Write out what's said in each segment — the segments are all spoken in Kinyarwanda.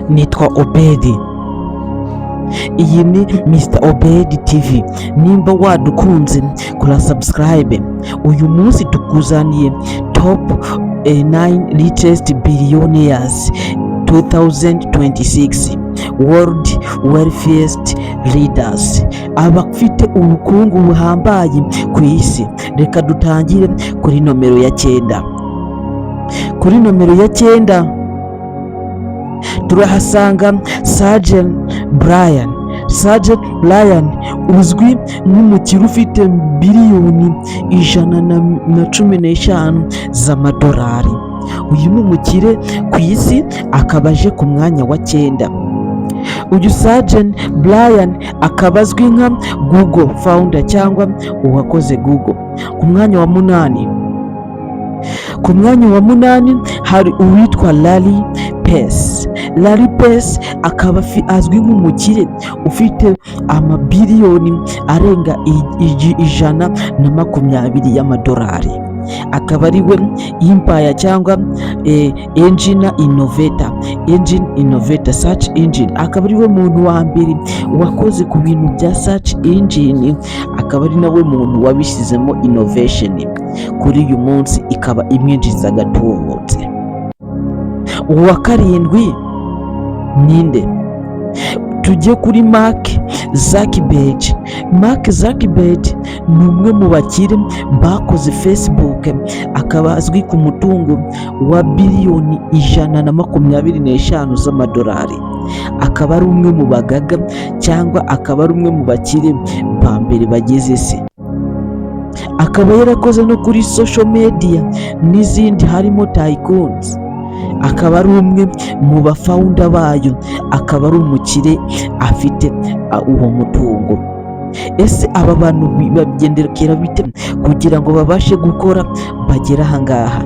nitwa Obedi, iyi ni Mr Obedi TV. Nimba wadukunze kora subscribe. Uyu munsi tukuzaniye top 9 richest billionaires 2026 world wealthiest leaders, abafite ubukungu buhambaye ku isi. Reka dutangire kuri nomero ya 9. Kuri nomero ya 9 turahasanga Sergey Brin. Sergey Brin uzwi nk'umukire ufite biliyoni 115 z'amadolari. Uyu ni umukire ku isi, akaba aje ku mwanya wa 9. Uyu Sergey Brin akaba azwi nka Google founder cyangwa uwakoze Google. Ku mwanya wa 8, ku mwanya wa 8 hari uwitwa Larry Page. Larry Page akaba azwi nk'umukire ufite amabiliyoni arenga 120 y'amadolari. Akaba ari we Empire cyangwa engine innovator search engine. Akaba ari we muntu wa mbere wakoze ku bintu bya search engine, akaba ari nawe muntu wabishyizemo innovation. Kuri uyu munsi ikaba imwinjiza gatubutse. Uwa 7 ninde? Tujye kuri Mark Zuckerberg. Mark Zuckerberg ni umwe mu bakire bakoze Facebook, akaba azwi ku mutungo wa biliyoni 125 z'amadolari. Akaba ari umwe mu bagaga cyangwa akaba ari umwe mu bakire ba mbere bageze isi. Akaba yarakoze no kuri social media n'izindi harimo Tycoons. Akaba ari umwe mu bafounder bayo, akaba ari umukire afite uwo mutungo. Ese aba bantu bagenderekera bite kugira ngo babashe gukora bagera ahangaha?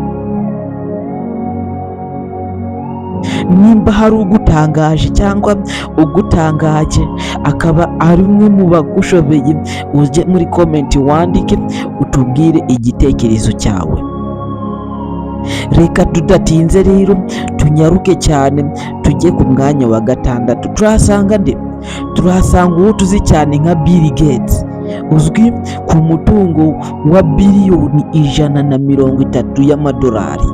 Nimba hari ugutangaje cyangwa ugutangaje, akaba ari umwe mu bagushobeye, ujye muri comment wandike utubwire igitekerezo cyawe. Reka tudatinze rero tunyaruke cyane tujye ku mwanya wa 6. turahasanga nde? Turahasanga uwo tuzi cyane nka Bill Gates, uzwi ku mutungo wa biliyoni 130 y'amadolari.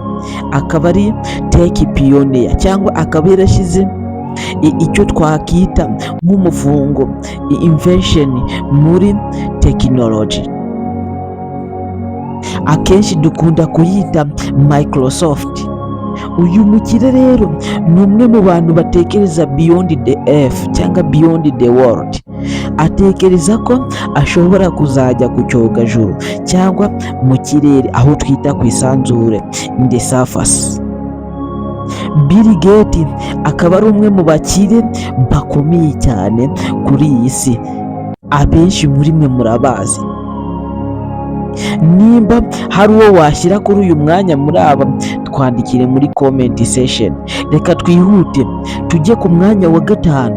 Akaba ari tech pioneer cyangwa akaba yarashyize icyo twakita nk'umufungo invention muri technology. Akenshi dukunda kuyita Microsoft. Uyu mukire rero ni umwe mu bantu batekereza beyond the earth cyangwa beyond the world. Atekereza ko ashobora kuzajya ku cyogajuru cyangwa mu kirere, aho twita ku isanzure, in the surface. Bill Gates akaba ari umwe mu bakire bakomeye cyane kuri iyi si. Abenshi muri mwe murabazi. Nimba hari uwo washyira kuri uyu mwanya muri aba, twandikire muri comment section. Reka twihute tujye ku mwanya wa 5.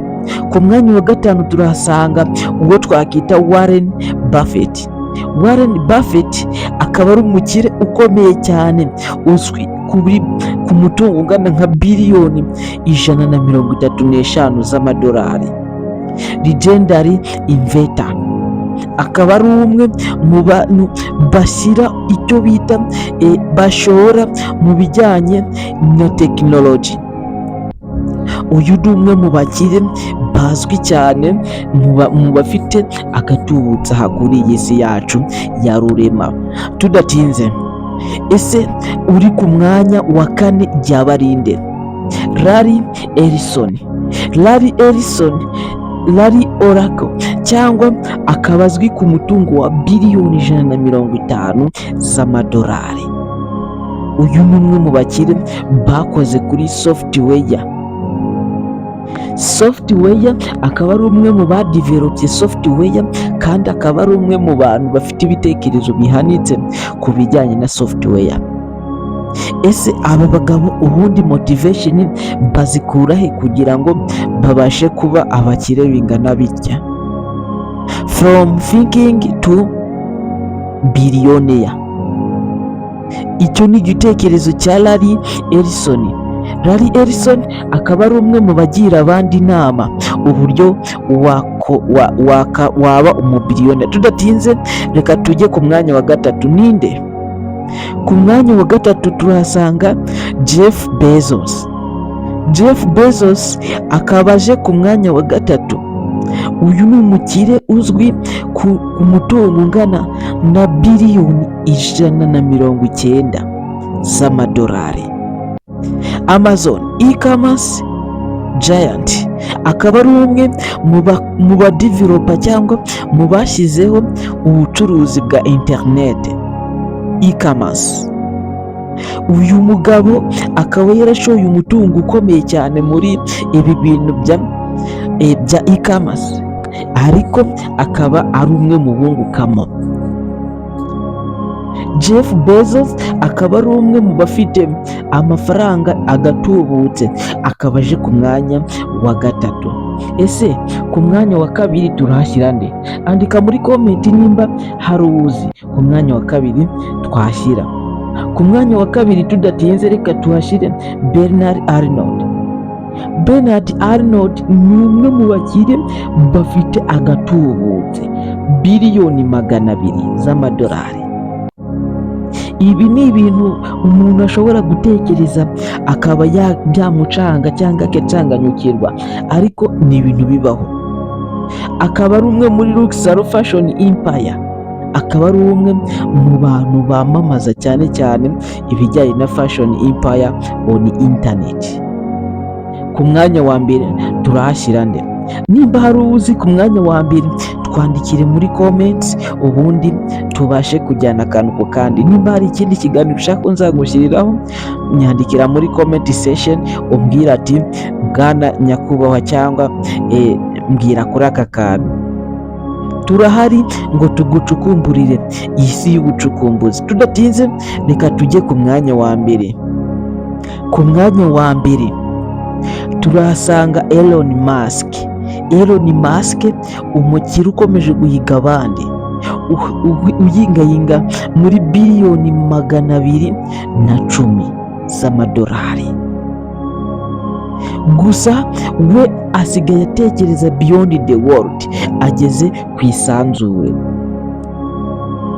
Ku mwanya wa 5 turahasanga uwo twakita Warren Buffett. Warren Buffett akaba ari umukire ukomeye cyane, uzwi ku mutungo ungana nka biliyoni 135 z'amadolari. Legendary investor. Akaba ari umwe mu bantu bashyira icyo bita bashora mu bijyanye na tekinoloji. Uyu ni umwe mu bakire bazwi cyane mu bafite agatubutse kuri iyi si yacu ya rurema. Tudatinze, ese uri ku mwanya wa 4 byaba ari nde? Larry Ellison. Larry Ellison, Larry Oracle cyangwa akaba azwi ku mutungo wa biliyoni 150 z'amadolari. Uyu ni umwe mu bakire bakoze kuri software. Akaba ari umwe mu badevelopye software, kandi akaba ari umwe mu bantu bafite ibitekerezo bihanitse ku bijyanye na software. Ese aba bagabo ubundi motivation bazikura he kugira ngo babashe kuba abakire bingana bitya? From thinking to billionaire. Icyo ni igitekerezo cya Larry Ellison. Larry Ellison akaba ari umwe mu bagira abandi inama uburyo waba umubiriyone. Tudatinze reka tujye ku mwanya wa gatatu. Ninde? Ku mwanya wa gatatu turahasanga Jeff Bezos. Jeff Bezos akaba aje ku mwanya wa gatatu. Uyu ni umukire uzwi ku mutungo ungana na biliyoni 190 z'amadolari. Amazon e-commerce giant akaba ari umwe mu badeveloper cyangwa mu bashyizeho ubucuruzi bwa internet e-commerce. Uyu mugabo akaba yarashoye umutungo ukomeye cyane muri ibi bintu bya e-commerce, ariko akaba ari umwe mu bungukamo. Jeff Bezos akaba ari umwe mu bafite amafaranga agatubutse, akaba aje ku mwanya wa gatatu. Ese ku mwanya wa kabiri turahashyira nde? Andika muri comment nimba hari uwuzi ku mwanya wa kabiri twashyira. Ku mwanya wa kabiri tudatinze reka tuhashyire Bernard Arnault. Bernard Arnault ni umwe mu bakire bafite agatubutse biliyoni 200 z'amadolari. Ibi ni ibintu umuntu ashobora gutekereza akaba byamucanga cyangwa akacanganyukirwa, ariko ni ibintu bibaho. Akaba ari umwe muri luxury fashion empire, akaba ari umwe mu bantu bamamaza cyane cyane ibijyanye na fashion empire on internet. Ku mwanya wa mbere turahashyira nde? Nimba hari uzi ku mwanya wa mbere twandikire muri comments, ubundi tubashe kujyana akantu ku kandi. Nimba hari ikindi kiganiro ushaka ko nzagushyiriraho, nyandikira muri comment section umbwira ati bwana nyakubahwa cyangwa mbwira kuri aka kantu. Turahari ngo tugucukumburire isi y'ubucukumbuzi. Tudatinze reka tujye ku mwanya wa mbere. Ku mwanya wa mbere turahasanga Elon Musk. Elon Musk umukire ukomeje guhiga abandi, uyingayinga muri biliyoni 210 z'amadolari. Gusa we asigaye atekereza beyond the world, ageze ku isanzure.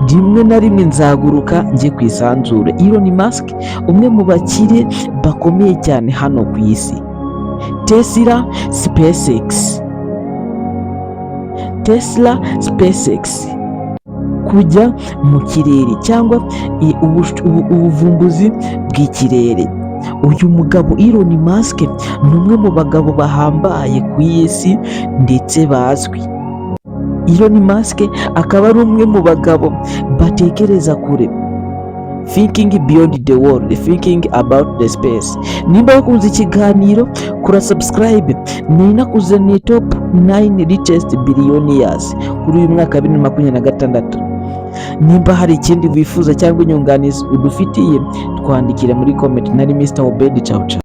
Rimwe na rimwe nzaguruka njye ku isanzure. Elon Musk umwe mu bakire bakomeye cyane hano ku isi. Tesla, SpaceX kujya mu kirere cyangwa ubuvumbuzi bw'ikirere. Uyu mugabo Elon Musk ni umwe mu bagabo bahambaye ku isi ndetse bazwi. Elon Musk akaba ari umwe mu bagabo batekereza kure, thinking beyond the world, thinking about the space. Nimba wakunze ikiganiro kura subscribe. Ni nakuzaniye top 9 richest billionaires kuri uyu mwaka 2026. Nimba hari ikindi wifuza cyangwa inyunganizi udufitiye, twandikire muri comment. Nari Mr. Obedi, ciao ciao.